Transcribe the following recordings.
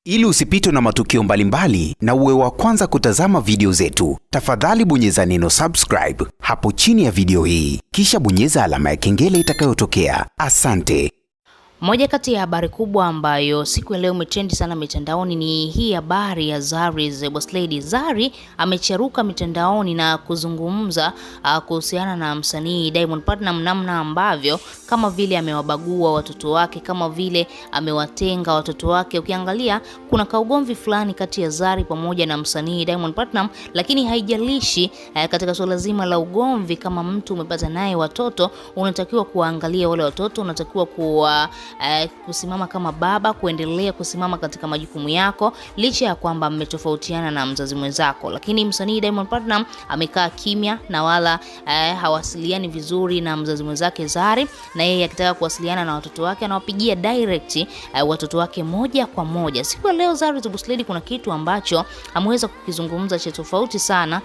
Ili usipitwe na matukio mbalimbali na uwe wa kwanza kutazama video zetu, tafadhali bonyeza neno subscribe hapo chini ya video hii, kisha bonyeza alama ya kengele itakayotokea. Asante. Moja kati ya habari kubwa ambayo siku ya leo imetrend sana mitandaoni ni hii habari ya Zari the Boss Lady. Zari amecharuka mitandaoni na kuzungumza kuhusiana na msanii Diamond Platnumz, namna ambavyo kama vile amewabagua watoto wake, kama vile amewatenga watoto wake. Ukiangalia kuna kaugomvi fulani kati ya Zari pamoja na msanii Diamond Platnumz, lakini haijalishi katika swala zima la ugomvi, kama mtu umepata naye watoto, unatakiwa kuangalia wale watoto, unatakiwa kusimama kama baba, kuendelea kusimama katika majukumu yako licha ya kwamba mmetofautiana na mzazi mwenzako. Lakini msanii Diamond Platnumz amekaa kimya na wala hawasiliani vizuri na mzazi mwenzake Zari, na yeye akitaka kuwasiliana na watoto wake anawapigia direct watoto wake moja kwa moja. Siku ya leo Zari the Boss Lady kuna kitu ambacho ameweza kukizungumza cha tofauti sana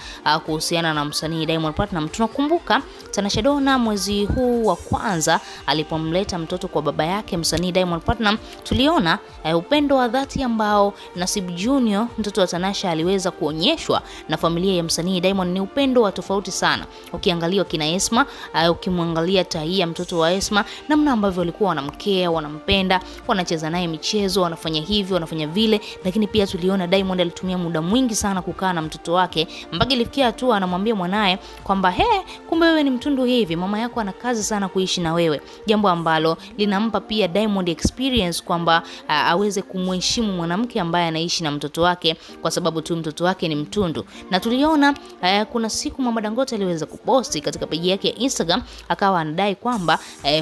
kuhusiana na msanii Diamond Platnumz. Tunakumbuka Tanasha Donna mwezi huu wa kwanza alipomleta mtoto kwa baba yake msanii Diamond Platnumz, tuliona upendo wa dhati ambao Nasib Junior mtoto wa Tanasha aliweza kuonyeshwa na familia ya msanii Diamond. Ni upendo wa tofauti sana. Ukiangalia kina Esma, ukimwangalia Tahia mtoto wa Esma, namna ambavyo walikuwa wanamkea, wanampenda, wanacheza naye michezo, wanafanya hivi, wanafanya vile. Lakini pia tuliona Diamond alitumia muda mwingi sana kukaa na mtoto wake, mpaka ilifikia hatua anamwambia mwanae kwamba kumbe wewe ni mtundu hivi, mama yako ana kazi sana kuishi na wewe, jambo ambalo linampa pia Diamond experience kwamba aweze kumheshimu mwanamke ambaye anaishi na mtoto wake kwa sababu tu mtoto wake ni mtundu. Na tuliona kuna siku Mama Dangote aliweza kuposti katika peji yake ya Instagram, akawa anadai kwamba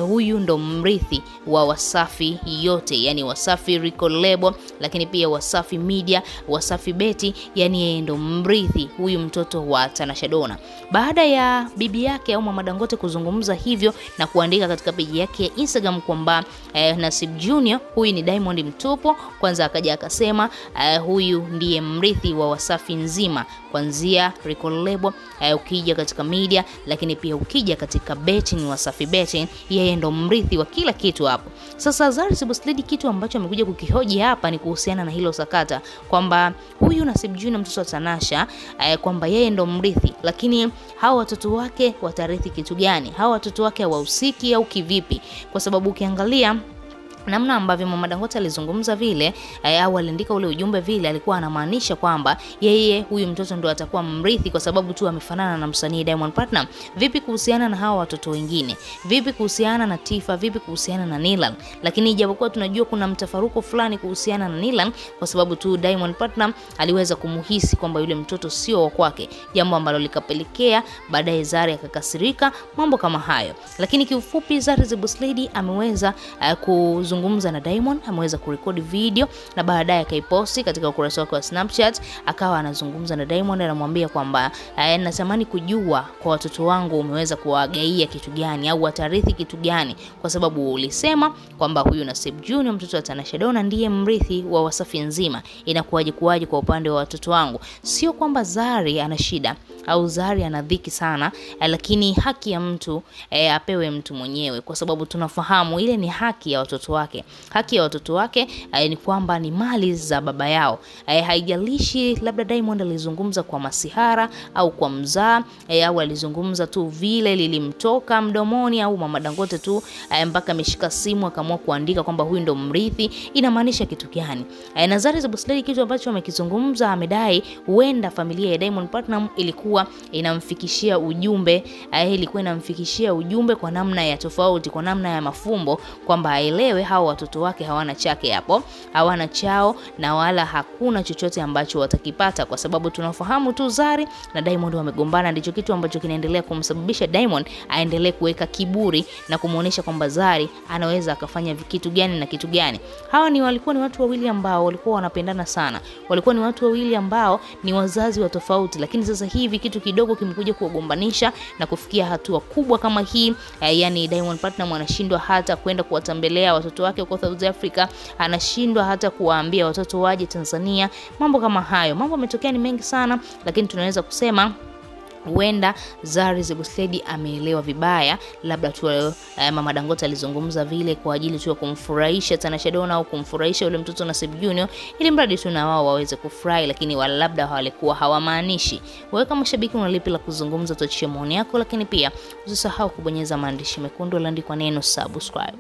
huyu ndo mrithi wa Wasafi yote, yani Wasafi record label, lakini pia Wasafi Media, Wasafi Beti, yani yeye ndo mrithi huyu mtoto wa Tanasha Donna. Baada ya bibi yake au Mama Dangote kuzungumza hivyo na kuandika katika peji yake ya Instagram kwamba Nasib Junior huyu ni Diamond mtupo, kwanza akaja akasema huyu ndiye mrithi wa Wasafi nzima, kuanzia record label, ukija katika media, lakini pia ukija katika betting, Wasafi Betting, yeye ndo mrithi wa kila kitu hapo. Sasa Zari the Boss Lady kitu ambacho amekuja kukihoji hapa ni kuhusiana na hilo sakata kwamba huyu Nasib Junior mtoto wa Tanasha kwamba yeye ndo mrithi, lakini hao watoto wake watarithi kitu gani? Hao watoto wake hawahusiki au kivipi? Kwa sababu ukiangalia namna ambavyo Mama Dangote alizungumza vile au aliandika ule ujumbe vile, alikuwa anamaanisha kwamba yeye huyu mtoto ndo atakuwa mrithi kwa sababu tu amefanana na msanii Diamond Platnumz. Vipi kuhusiana na hawa watoto wengine? Vipi kuhusiana na Tifa? Vipi kuhusiana na Nilan? Lakini ijapokuwa tunajua kuna mtafaruko fulani kuhusiana na Nilan kwa sababu tu Diamond Platnumz aliweza kumuhisi kwamba yule mtoto sio wa kwake, jambo ambalo likapelekea baadaye Zari akakasirika, mambo kama hayo. Lakini kiufupi Zari the Boss Lady ameweza kuzungumza na Diamond, ameweza kurekodi video na baadaye akaiposti katika ukurasa wake wa Snapchat, akawa anazungumza na Diamond, anamwambia kwamba natamani kujua kwa watoto wangu umeweza kuwagaia kitu gani au watarithi kitu gani, kwa sababu ulisema kwamba huyu Nasib Junior mtoto wa Tanasha Donna ndiye mrithi wa Wasafi nzima, inakuwaje kwa upande wa watoto wangu? Sio kwamba Zari ana shida au Zari ana dhiki sana, lakini haki ya mtu apewe mtu mwenyewe, kwa sababu tunafahamu ile ni haki ya watoto wake. Haki ya watoto wake ni kwamba ni mali za baba yao. Haijalishi labda Diamond alizungumza kwa masihara au kwa mzaa au alizungumza tu vile lilimtoka mdomoni, au Mama Dangote tu mpaka ameshika simu akaamua kuandika kwamba huyu ndo mrithi, inamaanisha kitu gani? Na Zari the Boss Lady kitu ambacho amekizungumza, amedai huenda familia ya Diamond Platnumz ilikuwa inamfikishia ujumbe kwa namna ya tofauti, kwa namna ya mafumbo, kwamba aelewe hao watoto wake hawana chake hapo, hawana chao na wala hakuna chochote ambacho watakipata, kwa sababu tunafahamu tu Zari na Diamond wamegombana. Ndicho kitu ambacho kinaendelea kumsababisha Diamond aendelee kuweka kiburi na kumuonesha kwamba Zari anaweza akafanya kitu gani na kitu gani. Walikuwa ni watu wawili ambao walikuwa wanapendana sana, walikuwa ni watu wawili ambao ni wazazi wa tofauti, lakini sasa hivi kitu kidogo kimekuja kuwagombanisha na kufikia hatua kubwa kama hii. Yani Diamond Platnumz anashindwa hata kwenda kuwatembelea watoto wake huko South Africa, anashindwa hata kuwaambia watoto waje Tanzania, mambo kama hayo. Mambo yametokea ni mengi sana, lakini tunaweza kusema huenda Zari the Boss Lady ameelewa vibaya, labda tu Mama Dangote alizungumza vile kwa ajili tu ya kumfurahisha Tanasha Donna au kumfurahisha yule mtoto Nasib Junior, ili mradi tu na wao waweze kufurahi, lakini wala labda walikuwa hawamaanishi. Wewe kama shabiki unalipi la kuzungumza? Tuachie maoni yako, lakini pia usisahau kubonyeza maandishi mekundu yaliyoandikwa neno subscribe.